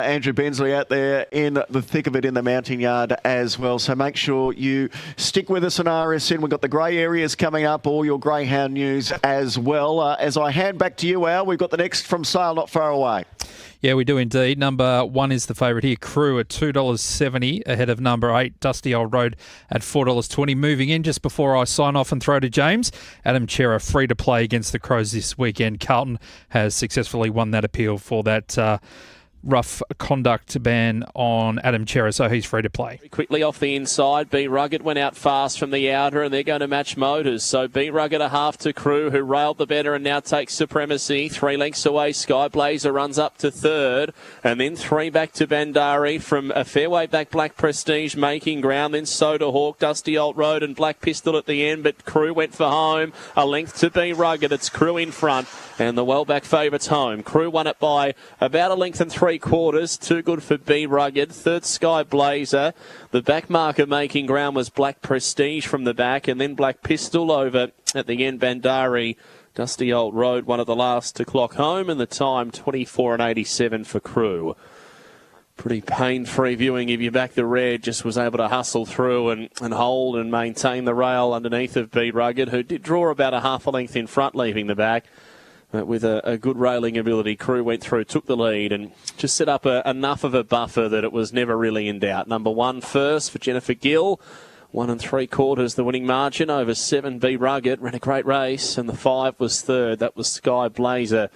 Andrew Bensley out there in the thick of it in the mounting yard as well. So make sure you stick with us on RSN. We've got the grey areas coming up, all your greyhound news as well. As I hand back to you, Al, we've got the next from sale not far away. Yeah, we do indeed. Number 1 is the favourite here, Crew at $2.70 ahead of number 8, Dusty Old Road at $4.20. Moving in just before I sign off and throw to James, Adam Chera free to play against the Crows this weekend. Carlton has successfully won that appeal for that rough conduct ban on Adam Chera, so he's free to play. Quickly off the inside, B Rugged went out fast from the outer, and they're going to match Motors. So B Rugged a half to Crew, who railed the better and now takes supremacy. 3 lengths away, Sky Blazer runs up to third, and then 3 back to Bandari from a fairway back. Black Prestige making ground, then Soda Hawk, Dusty Old Road and Black Pistol at the end, but Crew went for home. A length to B Rugged, it's Crew in front, and the well-back favourites home. Crew won it by about a length and 3/4. Too good for B Rugged. Third, Sky Blazer. The back marker making ground was Black Prestige from the back, and then Black Pistol over at the end. Bandari, Dusty Old Road, one of the last to clock home, and the time 24:87 for Crew. Pretty pain-free viewing if you back the red. Just was able to hustle through and hold and maintain the rail underneath of B Rugged, who did draw about a half a length in front, leaving the back. But with a good railing ability, Crew went through, took the lead, and just set up enough of a buffer that it was never really in doubt. Number 1 first for Jennifer Gill. 1 3/4 the winning margin over 7 B Rugged. Ran a great race, and the 5 was third. That was Sky Blazer.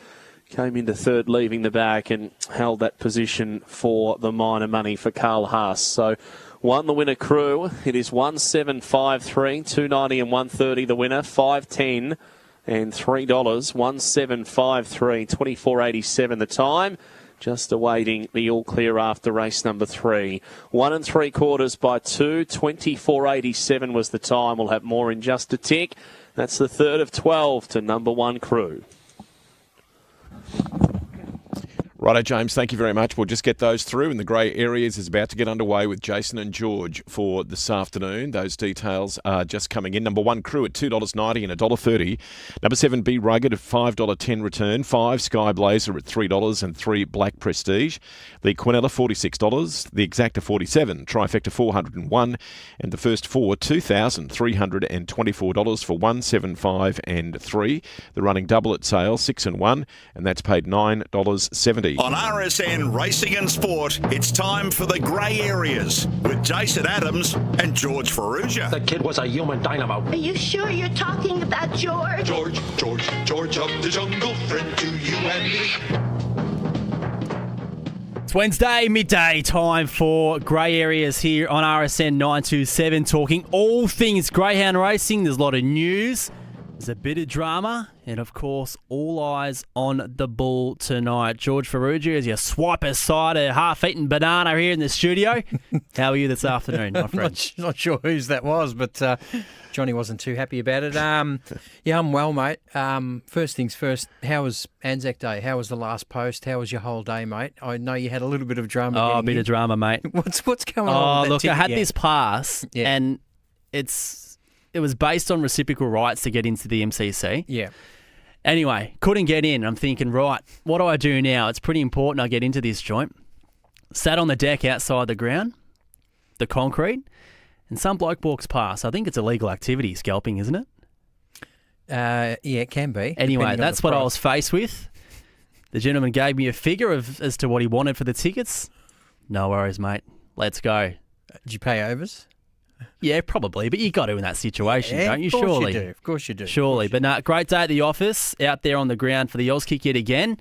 Came into third, leaving the back, and held that position for the minor money for Carl Haas. So won the winner, Crew. It is 1753, 290 and 130 the winner, 510. And $3, 1753, 24:87 the time. Just awaiting the all clear after race number 3. 1 3/4 by 2, 24:87 was the time. We'll have more in just a tick. That's the third of 12 to number 1 Crew. Righto, James, thank you very much. We'll just get those through, and the grey areas is about to get underway with Jason and George for this afternoon. Those details are just coming in. Number 1 Crew at $2.90 and $1.30. Number 7 B Rugged at $5.10 return. 5 Sky Blazer at $3 and 3 Black Prestige. The Quinella $46. The Exacta $47. Trifecta $401. And the first 4 $2,324 for 1, 7, 5 and 3. The running double at sale 6 and 1, and that's paid $9.70. On RSN Racing and Sport, it's time for the grey areas with Jason Adams and George Ferrugia. The kid was a human dynamo. Are you sure you're talking about George? George of the jungle, friend to you and me. It's Wednesday, midday, time for grey areas here on RSN 927, talking all things greyhound racing. There's a lot of news. There's a bit of drama, and of course, all eyes on the bull tonight. George Ferrugia, as you swipe aside a half-eaten banana here in the studio. How are you this afternoon, my friend? Not sure whose that was, but Johnny wasn't too happy about it. Yeah, I'm well, mate. First things first, how was Anzac Day? How was the last post? How was your whole day, mate? I know you had a little bit of drama. Oh, a bit of drama, mate. What's going on? Oh, look, I had this pass, and it was based on reciprocal rights to get into the MCC. Yeah. Anyway, couldn't get in. I'm thinking, right, what do I do now? It's pretty important I get into this joint. Sat on the deck outside the ground, the concrete, and some bloke walks past. I think it's illegal activity, scalping, isn't it? Yeah, it can be. Anyway, that's what I was faced with. The gentleman gave me a figure as to what he wanted for the tickets. No worries, mate. Let's go. Did you pay overs? Yeah, probably, but you got to in that situation, don't you? Surely. Of course you do. Surely. But no, great day at the office, out there on the ground for the Auskick yet again.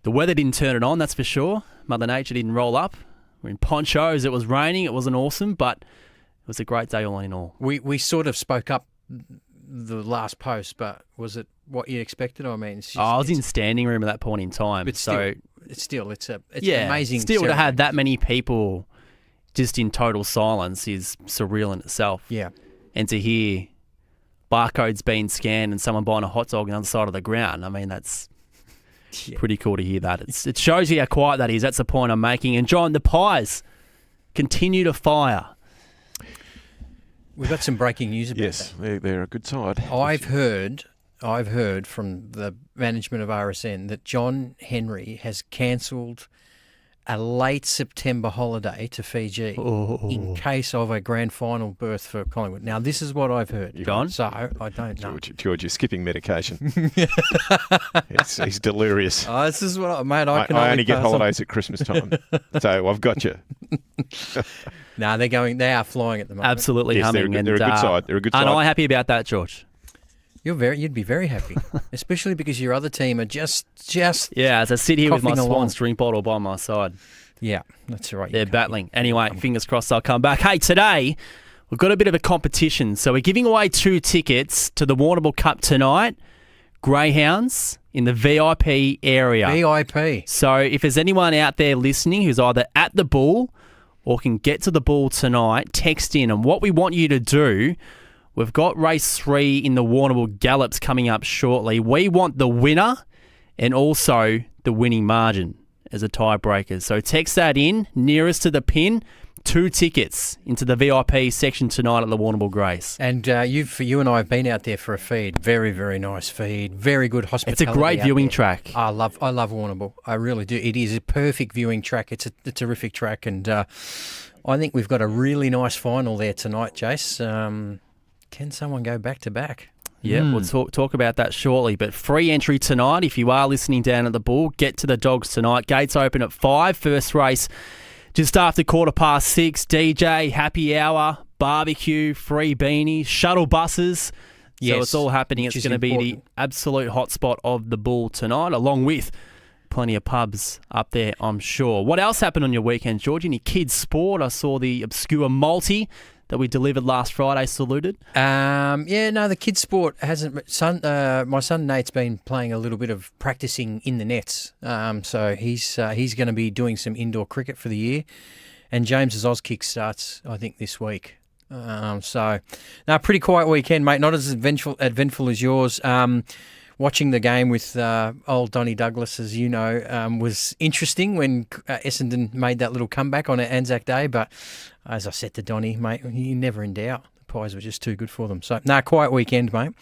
The weather didn't turn it on, that's for sure. Mother Nature didn't roll up. We're in ponchos. It was raining. It wasn't awesome, but it was a great day all in all. We sort of spoke up the last post, but was it what you expected? I mean, I was in standing room at that point in time. But so it's amazing. Still to have that many people just in total silence is surreal in itself. Yeah. And to hear barcodes being scanned and someone buying a hot dog on the other side of the ground, I mean, that's pretty cool to hear that. It shows you how quiet that is. That's the point I'm making. And John, the Pies continue to fire. We've got some breaking news about yes, that. they're a good side. I've heard from the management of RSN that John Henry has cancelled a late September holiday to Fiji in case of a grand final berth for Collingwood. Now, this is what I've heard, John? So I don't know. George, you're skipping medication. He's delirious. Oh, this is what mate. I only get holidays at Christmas time, so I've got you. No, they are flying at the moment. Absolutely Yes, humming. they're a good side. They're a good side. Aren't I happy about that, George? You'd be very happy, especially because your other team are just. Yeah, as I sit here with my coughing along. Swans drink bottle by my side. Yeah, that's right. They're battling. Anyway, fingers crossed they'll come back. Hey, today we've got a bit of a competition. So we're giving away 2 tickets to the Warrnambool Cup tonight. Greyhounds in the VIP area. VIP. So if there's anyone out there listening who's either at the Bull or can get to the Bull tonight, text in. And what we want you to do, we've got race 3 in the Warrnambool Gallops coming up shortly. We want the winner and also the winning margin as a tiebreaker. So text that in, nearest to the pin, 2 tickets into the VIP section tonight at the Warrnambool Grace. And you and I have been out there for a feed. Very, very nice feed. Very good hospitality. It's a great out viewing there. track. I love Warrnambool. I really do. It is a perfect viewing track. It's a terrific track, and I think we've got a really nice final there tonight, Jace. Can someone go back to back? Yeah, we'll talk about that shortly. But free entry tonight, if you are listening down at the Bull, get to the Dogs tonight. Gates open at 5. First race just after 6:15. DJ, happy hour, barbecue, free beanies, shuttle buses. Yes, so it's all happening. It's going to be the absolute hotspot of the Bull tonight, along with plenty of pubs up there, I'm sure. What else happened on your weekend, George? Any kids' sport? I saw the obscure multi that we delivered last Friday saluted. The kids' sport hasn't. My son Nate's been playing a little bit of practicing in the nets. So he's going to be doing some indoor cricket for the year, and James's Auskick starts, I think, this week. Pretty quiet weekend, mate. Not as eventful as yours. Watching the game with old Donnie Douglas, as you know, was interesting when Essendon made that little comeback on Anzac Day. But as I said to Donnie, mate, you're never in doubt. The Pies were just too good for them. So, quiet weekend, mate.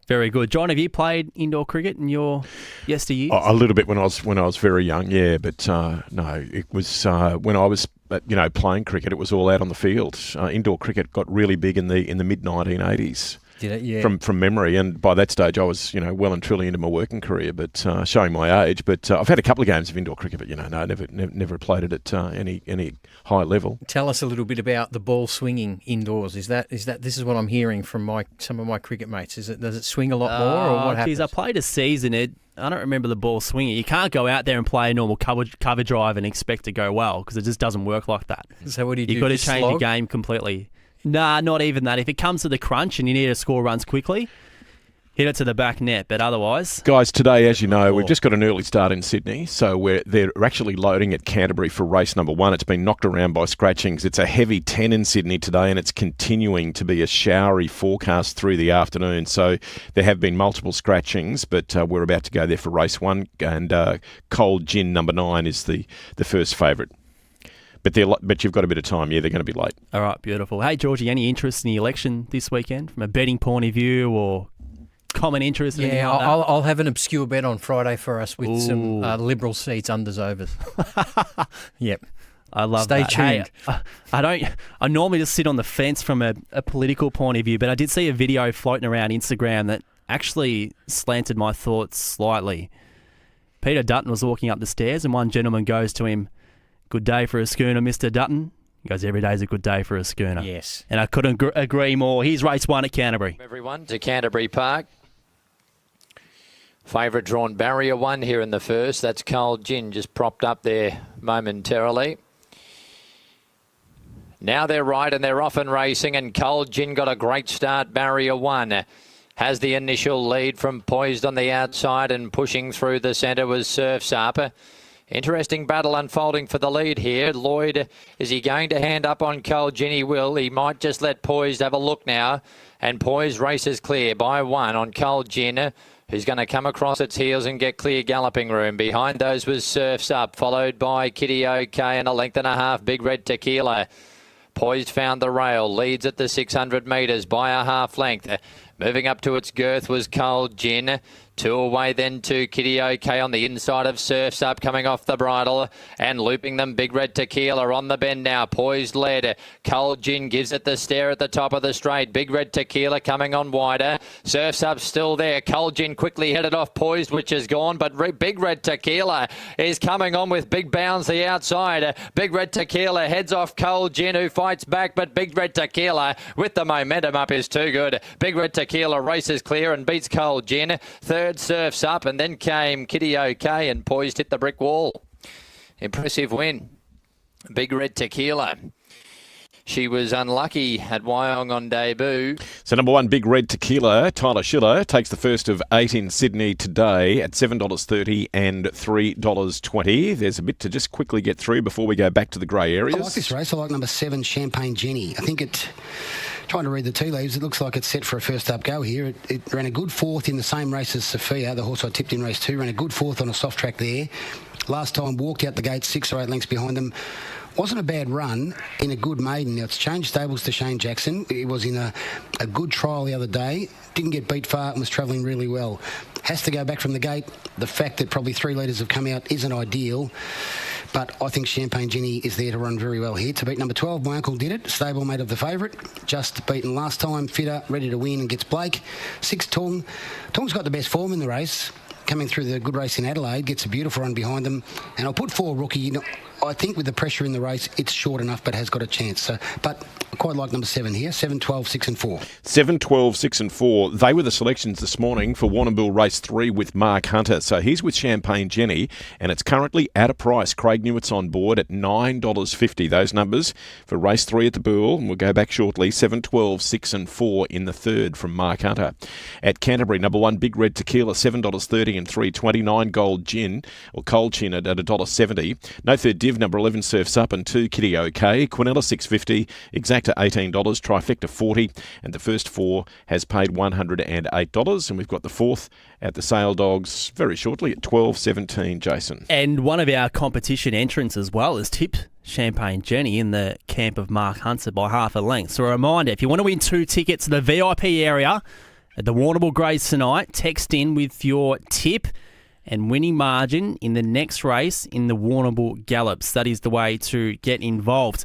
Very good. John, have you played indoor cricket in your yesteryears? A little bit when I was very young, yeah. But no, it was when I was playing cricket. It was all out on the field. Indoor cricket got really big in the mid 1980s. Did it? Yeah. From memory, and by that stage I was well and truly into my working career, but showing my age. But I've had a couple of games of indoor cricket, but never played it at any high level. Tell us a little bit about the ball swinging indoors. Is that this is what I'm hearing from some of my cricket mates? Does it swing a lot more, or what happens? I played a season. I don't remember the ball swinging. You can't go out there and play a normal cover drive and expect to go well, because it just doesn't work like that. So what do you do? You've got to change your game completely. Nah, not even that. If it comes to the crunch and you need to score runs quickly, hit it to the back net. But otherwise... Guys, today, as you know, we've just got an early start in Sydney. So they're actually loading at Canterbury for race number 1. It's been knocked around by scratchings. It's a heavy 10 in Sydney today, and it's continuing to be a showery forecast through the afternoon. So there have been multiple scratchings, but we're about to go there for race 1. And Cold Gin number 9 is the first favourite. But you've got a bit of time. Yeah, they're going to be late. All right, beautiful. Hey, Georgie, any interest in the election this weekend from a betting point of view or common interest? Yeah, like I'll have an obscure bet on Friday for us with some Liberal seats, unders, overs. Yep. I love Stay that. tuned. Hey, I normally just sit on the fence from a political point of view, but I did see a video floating around Instagram that actually slanted my thoughts slightly. Peter Dutton was walking up the stairs and one gentleman goes to him, "Good day for a schooner, Mr. Dutton." He goes, "Every day's a good day for a schooner." Yes. And I couldn't agree more. Here's race 1 at Canterbury. Everyone to Canterbury Park. Favourite drawn barrier 1 here in the first. That's Cold Gin just propped up there momentarily. Now they're right and they're off and racing, and Cold Gin got a great start. Barrier 1 has the initial lead from Poised on the outside, and pushing through the centre was Surf's Up. Interesting battle unfolding for the lead here. Lloyd, is he going to hand up on Cold Gin? He will. He might just let Poised have a look now. And Poised races clear by 1 on Cold Gin, who's going to come across its heels and get clear galloping room. Behind those was Surf's Up, followed by Kitty OK and a length and a half, Big Red Tequila. Poised found the rail, leads at the 600 metres by a half length. Moving up to its girth was Cold Gin. 2 away then to Kitty OK on the inside of Surf's Up, coming off the bridle and looping them. Big Red Tequila on the bend now, poised lead. Cold Gin gives it the stare at the top of the straight. Big Red Tequila coming on wider. Surf's Up still there. Cold Gin quickly headed off, poised, which is gone. But Big Red Tequila is coming on with big bounds the outside. Big Red Tequila heads off Cold Gin, who fights back. But Big Red Tequila with the momentum up is too good. Big Red Tequila races clear and beats Cold Gin. Third Surf's Up, and then came Kitty OK, and poised hit the brick wall. Impressive win. Big Red Tequila. She was unlucky at Wyong on debut. So number 1, Big Red Tequila, Tyler Schiller, takes the first of 8 in Sydney today at $7.30 and $3.20. There's a bit to just quickly get through before we go back to the grey areas. I like this race. I like number 7, Champagne Jenny. I think trying to read the tea leaves, it looks like it's set for a first-up go here. It ran a good 4th in the same race as Sophia, the horse I tipped in race 2. Ran a good 4th on a soft track there. Last time walked out the gate 6 or 8 lengths behind them. Wasn't a bad run in a good maiden. Now, it's changed stables to Shane Jackson. He was in a good trial the other day. Didn't get beat far and was travelling really well. Has to go back from the gate. The fact that probably 3 litres have come out isn't ideal. But I think Champagne Jenny is there to run very well here. To beat number 12, my uncle did it. Stablemate of the favourite. Just beaten last time. Fitter, ready to win and gets Blake. 6, Tong. Tong's got the best form in the race. Coming through the good race in Adelaide. Gets a beautiful run behind them. And I'll put 4, Rookie. I think with the pressure in the race, it's short enough, but has got a chance. But I quite like number 7 here. 7, 12, 6 and 4. 7, 12, 6 and 4. They were the selections this morning for Warrnambool Race 3 with Mark Hunter. So he's with Champagne Jenny, and it's currently at a price. Craig Newitt's on board at $9.50. Those numbers for Race 3 at the Bull. And we'll go back shortly. 7, 12, 6 and 4 in the third from Mark Hunter. At Canterbury, number 1, Big Red Tequila, $7.30 and $3.29. Gold Gin, or Cold Gin at $1.70. No third div, number 11, Surf's Up, and 2, Kitty OK. Quinella, $6.50. Exacta, $18. Trifecta, $40. And the first 4 has paid $108. And we've got the 4th at the Sale Dogs very shortly at $12.17, Jason. And one of our competition entrants as well is tipped Champagne Jenny in the camp of Mark Hunter by half a length. So a reminder, if you want to win 2 tickets to the VIP area at the Warrnambool Grades tonight, text in with your tip and winning margin in the next race in the Warrnambool Gallops. That is the way to get involved.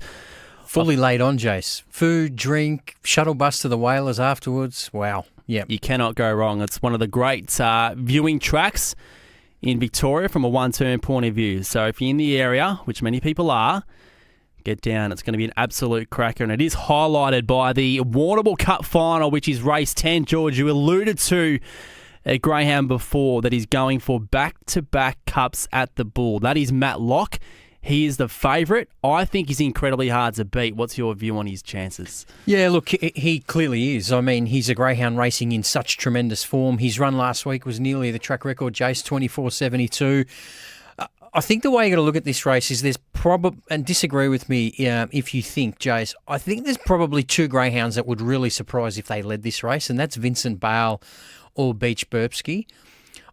Fully laid on, Jace. Food, drink, shuttle bus to the Whalers afterwards. Wow. Yeah. You cannot go wrong. It's one of the great viewing tracks in Victoria from a one-turn point of view. So if you're in the area, which many people are, get down. It's going to be an absolute cracker. And it is highlighted by the Warrnambool Cup final, which is race 10. George, you alluded to a greyhound before that is going for back-to-back cups at the Bull. That is Matt Locke. He is the favourite. I think he's incredibly hard to beat. What's your view on his chances? Yeah, look, he clearly is. I mean, he's a greyhound racing in such tremendous form. His run last week was nearly the track record, Jace, 24.72. I think the way you got to look at this race is there's probably, and disagree with me if you think, Jace, I think there's probably 2 greyhounds that would really surprise if they led this race, and that's Vincent Bale or Beach Burpsky.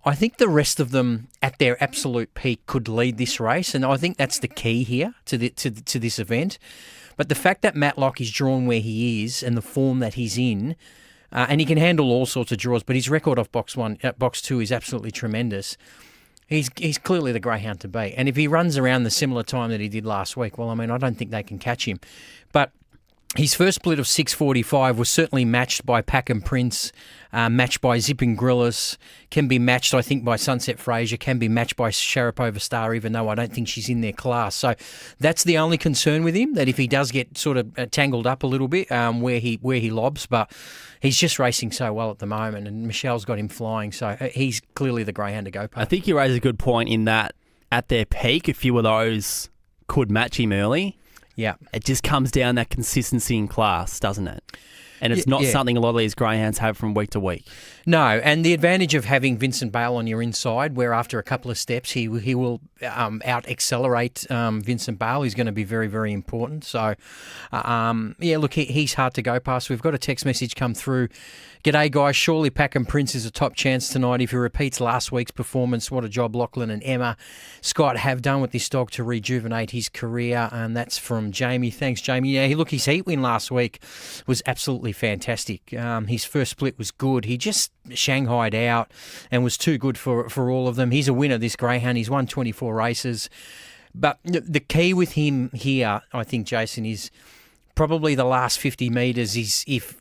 I think the rest of them at their absolute peak could lead this race, and I think that's the key here to this event. But the fact that Matt Locke is drawn where he is and the form that he's in, and he can handle all sorts of draws, but his record off box 2 is absolutely tremendous. He's clearly the greyhound to beat. And if he runs around the similar time that he did last week, well, I mean, I don't think they can catch him. But his first split of 6.45 was certainly matched by Pack and Prince, matched by Zipping Grillis, can be matched, I think, by Sunset Fraser, can be matched by Sharapova Star, even though I don't think she's in their class. So that's the only concern with him, that if he does get sort of tangled up a little bit where he lobs, but he's just racing so well at the moment, and Michelle's got him flying, so he's clearly the greyhound to go past. I think you raise a good point in that at their peak, a few of those could match him early. Yeah. It just comes down that consistency in class, doesn't it? And it's not something a lot of these greyhounds have from week to week. No, and the advantage of having Vincent Bale on your inside, where after a couple of steps he will out-accelerate Vincent Bale, is going to be very, very important. So, look, he's hard to go past. We've got a text message come through. G'day, guys. Surely Pack and Prince is a top chance tonight. If he repeats last week's performance, what a job Lachlan and Emma Scott have done with this dog to rejuvenate his career. And that's from Jamie. Thanks, Jamie. Yeah, look, his heat win last week was absolutely fantastic. His first split was good. He just shanghaied out and was too good for all of them. He's a winner, this greyhound. He's won 24 races. But the key with him here, I think, Jason, is probably the last 50 metres is if,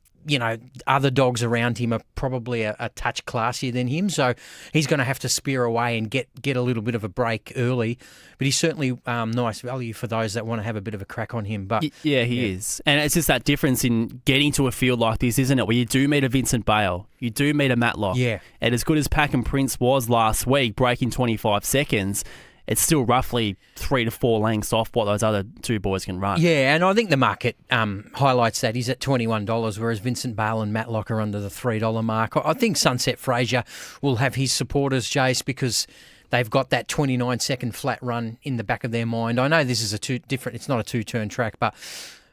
other dogs around him are probably a touch classier than him. So he's going to have to spear away and get a little bit of a break early. But he's certainly nice value for those that want to have a bit of a crack on him. But yeah, he is. And it's just that difference in getting to a field like this, isn't it? Where you do meet a Vincent Bale, you do meet a Matlock. Yeah. And as good as Pack and Prince was last week, breaking 25 seconds, it's still roughly 3 to 4 lengths off what those other two boys can run. Yeah, and I think the market highlights that. He's at $21, whereas Vincent Bale and Matlock are under the $3 mark. I think Sunset Fraser will have his supporters, Jace, because they've got that 29-second flat run in the back of their mind. I know this is it's not a two-turn track, but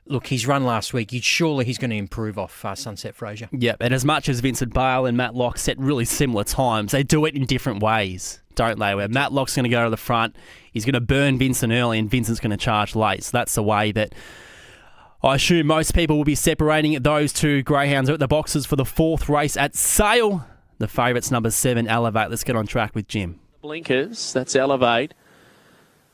look, he's run last week. Surely he's going to improve off Sunset Fraser. Yep, and as much as Vincent Bale and Matlock set really similar times, they do it in different ways, don't they? Where Matlock's going to go to the front, he's going to burn Vincent early, and Vincent's going to charge late. So that's the way that I assume most people will be separating those two greyhounds. Are at the boxes for the 4th race at Sale. The favourites, number 7, Elevate. Let's get on track with Jim. Blinkers, that's Elevate.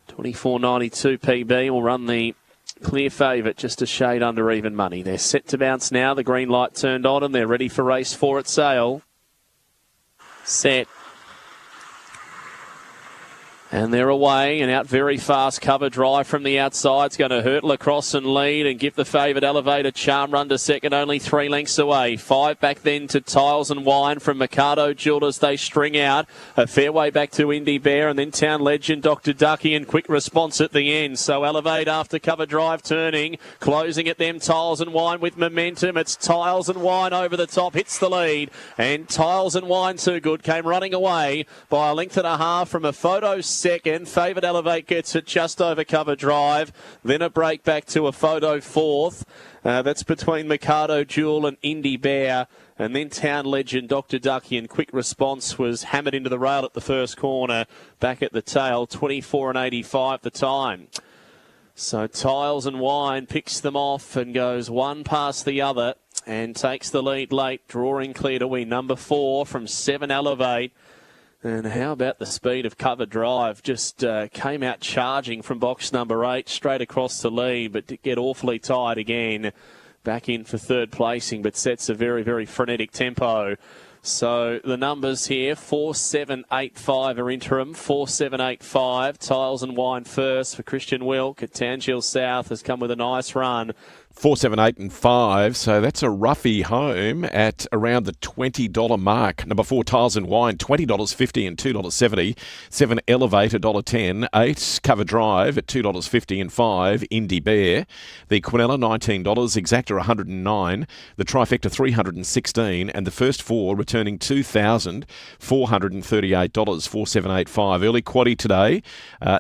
24.92 PB will run the clear favourite, just a shade under even money. They're set to bounce now. The green light turned on and they're ready for race 4 at Sale. Set. And they're away and out very fast. Cover drive from the outside. It's going to hurt Lacrosse and lead and give the favourite Elevate a charm run to second, only 3 lengths away. 5 back then to Tiles and Wine from Mikado Jewel as they string out. A fair way back to Indy Bear and then Town Legend, Dr. Ducky, and quick response at the end. So Elevate after cover drive turning, closing at them. Tiles and Wine with momentum. It's Tiles and Wine over the top, hits the lead. And Tiles and Wine, too good, came running away by a length and a half from a photo second. Favourite Elevate gets it just over cover drive. Then a break back to a photo 4th. That's between Mikado Jewel and Indy Bear. And then Town Legend, Dr. Ducky, and quick response was hammered into the rail at the first corner. Back at the tail, 24.85 the time. So Tiles and Wine picks them off and goes one past the other and takes the lead late, drawing clear to win. Number 4 from 7 Elevate. And how about the speed of cover drive? Just came out charging from box number 8, straight across the lead, but did get awfully tired again. Back in for 3rd placing, but sets a very, very frenetic tempo. So the numbers here, 4-7-8-5 are interim, 4-7-8-5. Tiles and Wine first for Christian Wilk at Tangil South has come with a nice run. 4, 7, 8 and 5, so that's a roughie home at around the $20 mark. Number 4, Tiles and Wine, $20.50 and $2.70. 7, Elevate, $1.10. 8, Cover Drive at $2.50 and 5, Indy Bear. The Quinella, $19. Exacta, $109. The Trifecta, $316. And the first 4 returning $2,438, 4-7-8-5. Early quaddie today,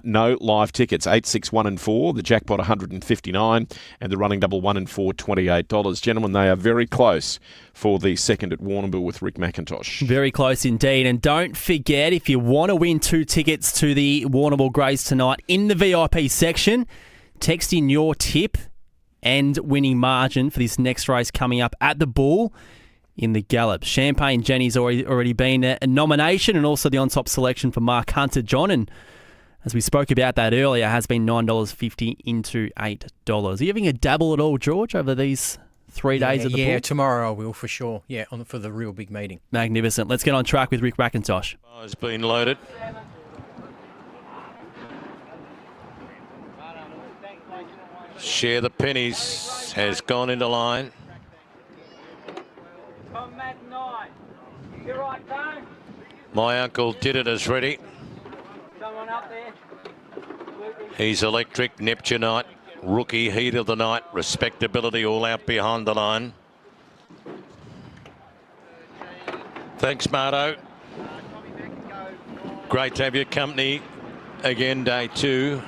no live tickets, 8, 6, 1 and 4. The jackpot, $159. And the running double 1 and 4, $28. Gentlemen, they are very close for the second at Warrnambool with Rick McIntosh. Very close indeed. And don't forget, if you want to win 2 tickets to the Warrnambool Greys tonight in the VIP section, text in your tip and winning margin for this next race coming up at the Bull in the Gallop. Champagne Jenny's already been a nomination, and also the on-top selection for Mark Hunter John. And as we spoke about that earlier, has been $9.50 into $8. Are you having a dabble at all, George, over these 3 days at the Bull? Yeah, tomorrow I will for sure. Yeah, for the real big meeting. Magnificent. Let's get on track with Rick McIntosh. Has been loaded. Share the Pennies has gone into line. My Uncle Did It is ready. He's electric, Neptunite, rookie, heat of the night, respectability all out behind the line. Thanks, Marto. Great to have your company again, day 2.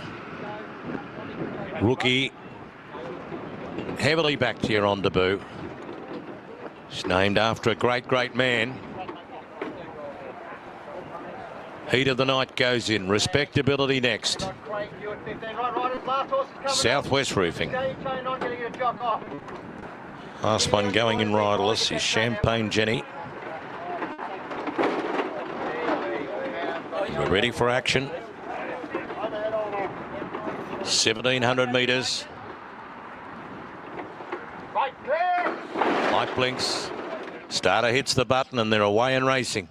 Rookie, heavily backed here on debut. It's named after a great, great man. Heat of the night goes in. Respectability next. Southwest Roofing. Last one going in riderless is Champagne Jenny. We're ready for action. 1,700 metres. Light blinks. Starter hits the button and they're away and racing.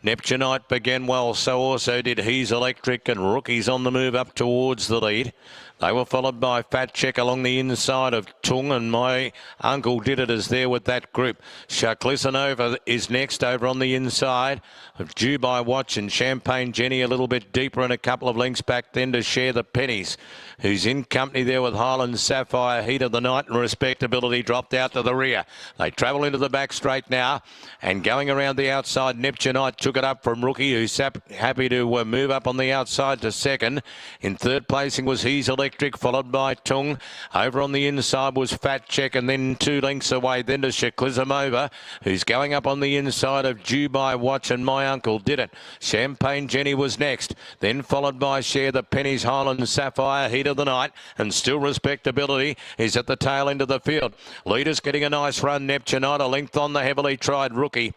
Neptunite began well, so also did He's Electric, and Rookie's on the move up towards the lead. They were followed by Fat Check along the inside of Tung, and My Uncle Did It is there with that group. Shaklisanova is next over on the inside of Dubai Watch, and Champagne Jenny a little bit deeper and a couple of lengths back then to Share the Pennies, who's in company there with Highland Sapphire. Heat of the Night and Respectability dropped out to the rear. They travel into the back straight now, and going around the outside, Neptunite took it up from Rookie, who's happy to move up on the outside to second. In third placing was He's Electric, followed by Tung. Over on the inside was Fat Check, and then 2 lengths away then to Shaklisamova, who's going up on the inside of Dubai Watch, and My Uncle Did It. Champagne Jenny was next, then followed by Share the Pennies, Highland Sapphire, Heat of the Night, and Still Respectability is at the tail end of the field. Leader's getting a nice run. Neptunite a length on the heavily tried Rookie.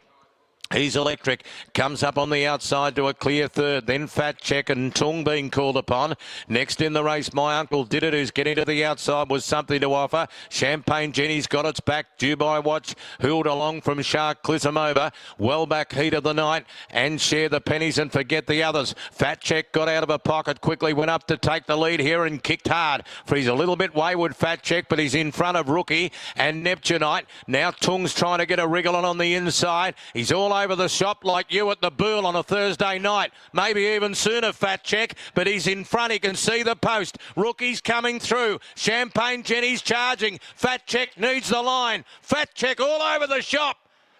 He's Electric comes up on the outside to a clear third, then Fat Check and Tung being called upon. Next in the race, My Uncle Did It, who's getting to the outside with something to offer. Champagne Jenny's got its back. Dubai Watch hurled along from Shaklisamova. Well back, Heat of the Night, and Share the Pennies and Forget the Others. Fat Check got out of a pocket quickly, went up to take the lead here and kicked hard. For he's a little bit wayward, Fat Check, but he's in front of Rookie and Neptunite. Now Tung's trying to get a wriggle on the inside. He's all over the shop like you at the Bull on a Thursday night. Maybe even sooner, Fat Check, but he's in front. He can see the post. Rookie's coming through. Champagne Jenny's charging. Fat Check needs the line. Fat Check all over the shop.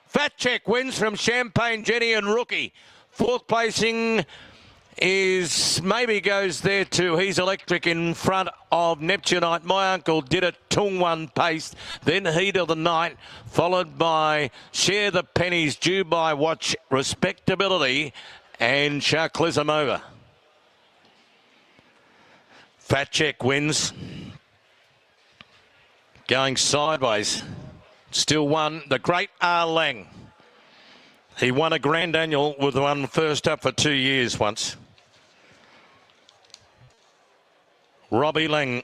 Fat Check wins from Champagne Jenny and Rookie. Fourth placing is maybe goes there too. He's Electric in front of Neptunite. My Uncle Did It. Tung one pace. Then Heat of the Night, followed by Share the Pennies, Dubai Watch, Respectability, and Shaklisamova. Fat Check wins. Going sideways. Still won the great R. Lang. He won a Grand Annual with one first up for 2 years once. Robbie Lang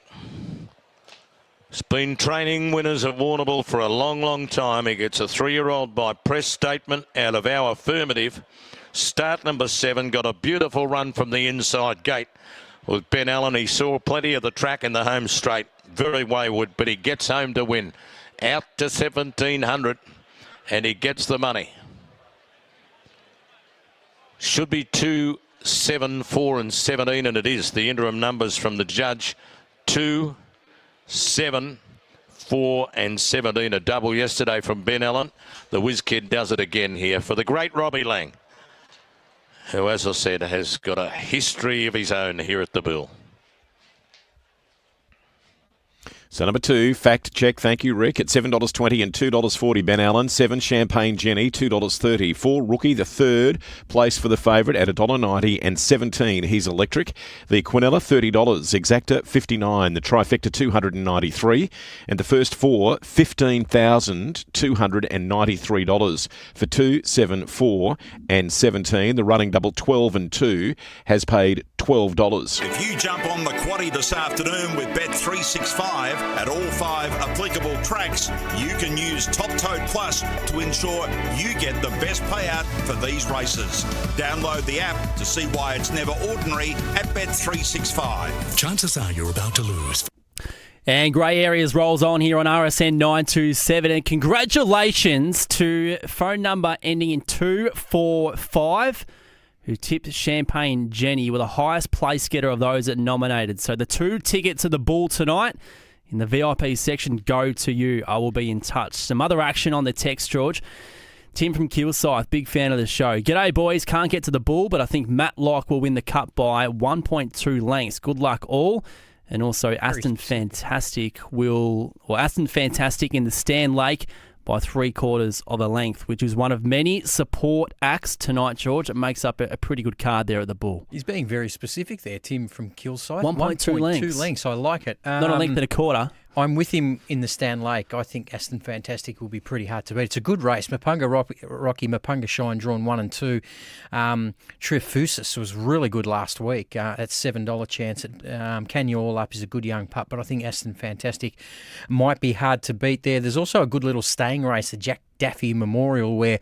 has been training winners of Warrnambool for a long, long time. He gets a 3-year-old by press statement out of our affirmative. Start number 7, got a beautiful run from the inside gate with Ben Allen. He saw plenty of the track in the home straight. Very wayward, but he gets home to win. Out to 1,700, and he gets the money. Should be 2, 7, 4 and 17, and it is. The interim numbers from the judge: 2, 7, 4 and 17. A double yesterday from Ben Allen. The Whiz Kid does it again here for the great Robbie Lang, who, as I said, has got a history of his own here at the Bull. So number 2, Fact Check, thank you, Rick, at $7.20 and $2.40, Ben Allen. 7, Champagne Jenny, $2.30. 4, Rookie, the third place for the favourite at $1.90 and 17. He's Electric. The Quinella, $30. Exacta, $59. The Trifecta, $293. And the first 4, $15,293 for 2, 7, 4 and 17. The running double 12 and 2 has paid $12. If you jump on the quaddie this afternoon with Bet365 at all 5 applicable tracks, you can use Top Tote Plus to ensure you get the best payout for these races. Download the app to see why it's never ordinary at Bet365. Chances are you're about to lose. And Grey Areas rolls on here on RSN 927. And congratulations to phone number ending in 245. Who tipped Champagne Jenny. With the highest place getter of those that nominated. So the 2 tickets to the Bull tonight in the VIP section go to you. I will be in touch. Some other action on the text, George. Tim from Kilsyth, big fan of the show. G'day, boys. Can't get to the Bull, but I think Matt Locke will win the Cup by 1.2 lengths. Good luck all. And also Aston Fantastic in the Stan Lake by 3/4 of a length, which is one of many support acts tonight, George. It makes up a pretty good card there at the Bull. He's being very specific there, Tim from Kilsyth. 1.2 lengths. I like it. Not a length and a quarter. I'm with him in the Stan Lake. I think Aston Fantastic will be pretty hard to beat. It's a good race. Mapunga Rocky, Mapunga Shine drawn 1 and 2. Trifusis was really good last week at $7 chance. Can You All Up is a good young pup, but I think Aston Fantastic might be hard to beat there. There's also a good little staying race, the Jack Daffy Memorial, where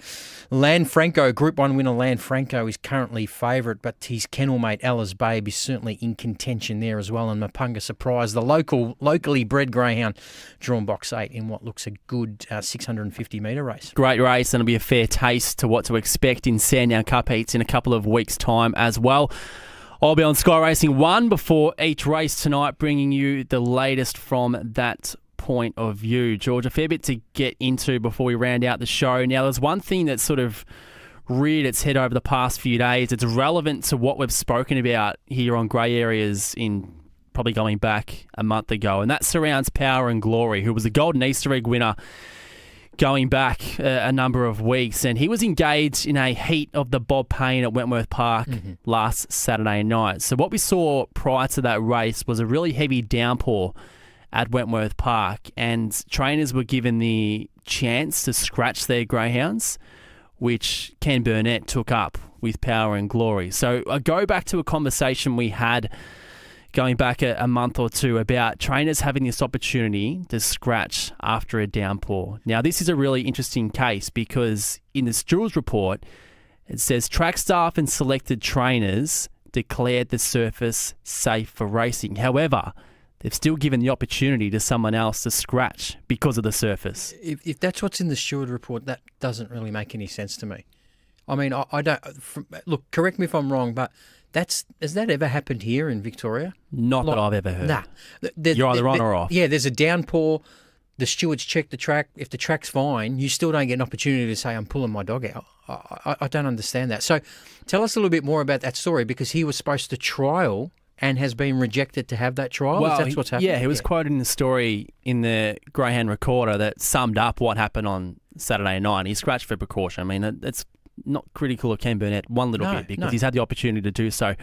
Lanfranco, Group 1 winner Lanfranco, is currently favourite, but his kennel mate Ella's Babe is certainly in contention there as well. And Mapunga Surprise, the locally bred greyhound, drawn box 8 in what looks a good 650-metre race. Great race, and it'll be a fair taste to what to expect in Sandown Cup heats in a couple of weeks' time as well. I'll be on Sky Racing 1 before each race tonight, bringing you the latest from that point of view. George, a fair bit to get into before we round out the show. Now, there's one thing that sort of reared its head over the past few days. It's relevant to what we've spoken about here on Grey Areas in probably going back a month ago, and that surrounds Power and Glory, who was a Golden Easter Egg winner going back a number of weeks, and he was engaged in a heat of the Bob Payne at Wentworth Park last Saturday night. So what we saw prior to that race was a really heavy downpour at Wentworth Park, and trainers were given the chance to scratch their greyhounds, which Ken Burnett took up with Power and Glory. So I go back to a conversation we had going back a month or two about trainers having this opportunity to scratch after a downpour. Now, this is a really interesting case because in the Stills report, it says track staff and selected trainers declared the surface safe for racing. However, they've still given the opportunity to someone else to scratch because of the surface. If that's what's in the Stewart report, that doesn't really make any sense to me. I mean, I don't... Look, correct me if I'm wrong, but has that ever happened here in Victoria? Not that I've ever heard. Nah. You're either on or off. Yeah, there's a downpour. The stewards check the track. If the track's fine, you still don't get an opportunity to say, I'm pulling my dog out. I don't understand that. So tell us a little bit more about that story, because he was supposed to trial and has been rejected to have that trial. Well, That's what's happened. Yeah, he was quoted in the story in the Greyhound Recorder that summed up what happened on Saturday night. He scratched for precaution. I mean, it's not critical of Ken Burnett one little bit because he's had the opportunity to do so.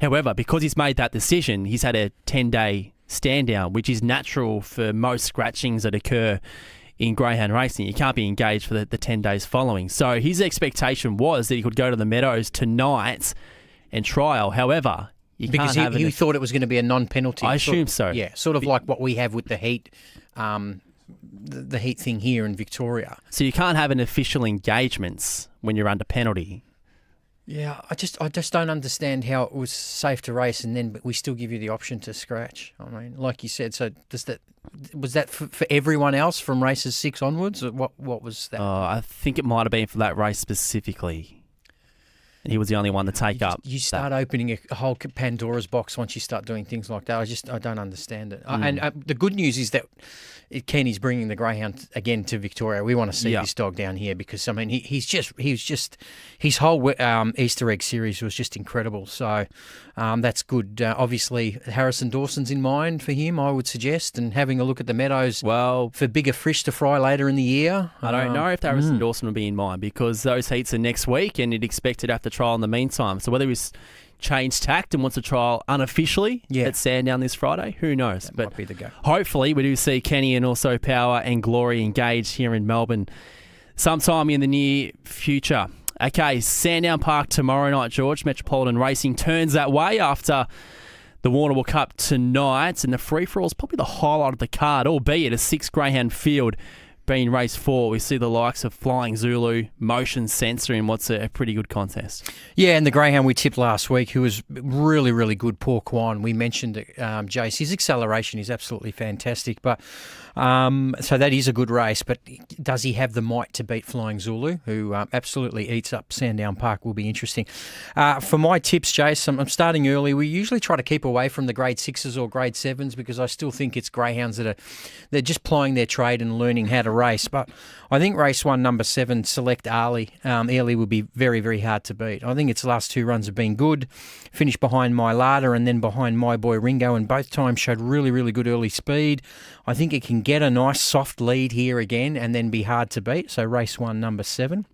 However, because he's made that decision, he's had a 10-day stand down, which is natural for most scratchings that occur in greyhound racing. You can't be engaged for the 10 days following. So his expectation was that he could go to the Meadows tonight and trial. However, because he thought it was going to be a non-penalty. I assume so. Yeah, sort of like what we have with the heat. The heat thing here in Victoria. So you can't have an official engagements when you're under penalty. Yeah, I just don't understand how it was safe to race and then but we still give you the option to scratch. I mean, like you said, so was that for everyone else from races 6 onwards? Or what was that? I think it might have been for that race specifically. And he was the only one to take up. You start opening a whole Pandora's box once you start doing things like that. I don't understand it. And the good news is that Kenny's bringing the greyhound again to Victoria. We want to see this dog down here because I mean his whole Easter egg series was just incredible. So that's good. Obviously Harrison Dawson's in mind for him, I would suggest, and having a look at the Meadows. Well, for bigger fish to fry later in the year. I don't know if Harrison Dawson will be in mind because those heats are next week and he'd expect to have to trial in the meantime. So whether he's changed tact and wants to trial unofficially at Sandown this Friday, who knows? That might be the go. Hopefully we do see Kenny and also Power and Glory engaged here in Melbourne sometime in the near future. Okay, Sandown Park tomorrow night, George. Metropolitan Racing turns that way after the Warrnambool Cup tonight, and the free-for-all is probably the highlight of the card, albeit a 6 greyhound field being race 4. We see the likes of Flying Zulu, Motion Sensor in what's a pretty good contest. Yeah, and the greyhound we tipped last week, who was really, really good, Paul Kwan. We mentioned Jace. His acceleration is absolutely fantastic, but so that is a good race. But does he have the might to beat Flying Zulu, who absolutely eats up Sandown Park? Will be interesting. For my tips, Jace, I'm starting early. We usually try to keep away from the grade 6s or grade 7s because I still think it's greyhounds they're just plying their trade and learning how to race. But I think race 1, number 7, Select Early. Early will be very, very hard to beat. I think its last 2 runs have been good. Finished behind My Lada and then behind My Boy Ringo, and both times showed really, really good early speed. I think it can get a nice soft lead here again and then be hard to beat. So race 1, number 7.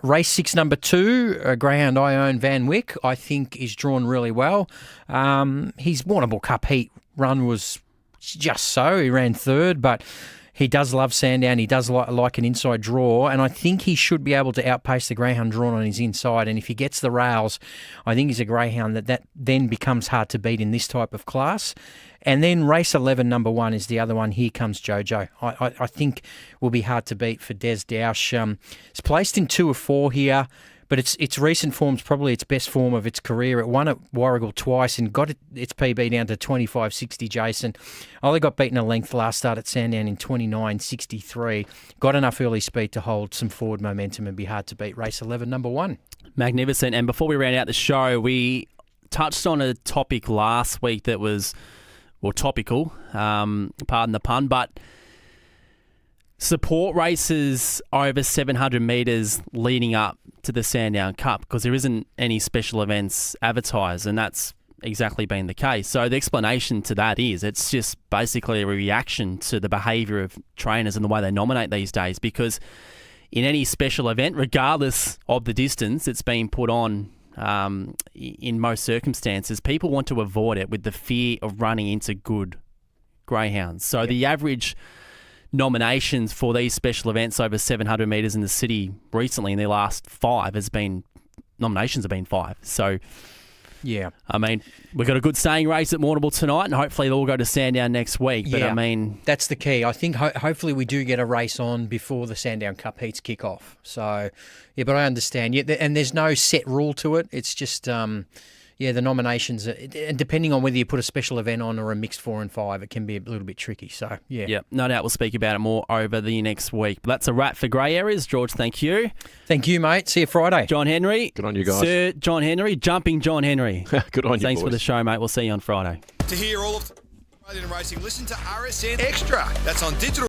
Race 6, number 2, a greyhound I own, Van Wyck, I think is drawn really well. His Warrnambool Cup heat run was just so. He ran third, but he does love Sandown. He does like an inside draw, and I think he should be able to outpace the greyhound drawn on his inside. And if he gets the rails, I think he's a greyhound that then becomes hard to beat in this type of class. And then race 11, number 1, is the other one. Here Comes Jojo. I think will be hard to beat for Des Dausch. It's placed in 2 of 4 here, but its recent form's probably its best form of its career. It won at Warragul twice and got its PB down to 25.60, Jason. Only got beaten a length last start at Sandown in 29.63. Got enough early speed to hold some forward momentum and be hard to beat. Race 11, number 1. Magnificent. And before we round out the show, we touched on a topic last week that was... topical, pardon the pun, but support races over 700 metres leading up to the Sandown Cup, because there isn't any special events advertised, and that's exactly been the case. So the explanation to that is it's just basically a reaction to the behaviour of trainers and the way they nominate these days, because in any special event, regardless of the distance it's being put on, in most circumstances, people want to avoid it with the fear of running into good greyhounds. So the average nominations for these special events over 700 metres in the city recently in their last 5 nominations have been 5. So, yeah, I mean, we've got a good staying race at Warrnambool tonight, and hopefully they'll all go to Sandown next week. But I mean, that's the key. I think hopefully we do get a race on before the Sandown Cup heats kick off. So, yeah, but I understand. Yeah, and there's no set rule to it. It's just, the nominations, and depending on whether you put a special event on or a mixed 4 and 5, it can be a little bit tricky. So, yeah. Yeah, no doubt we'll speak about it more over the next week. But that's a wrap for Grey Areas. George, thank you. Thank you, mate. See you Friday. John Henry. Good on you guys. Sir John Henry, jumping John Henry. Good on you, Thanks boys. for the show, mate. We'll see you on Friday. To hear all of Australian racing, listen to RSN Extra. That's on digital.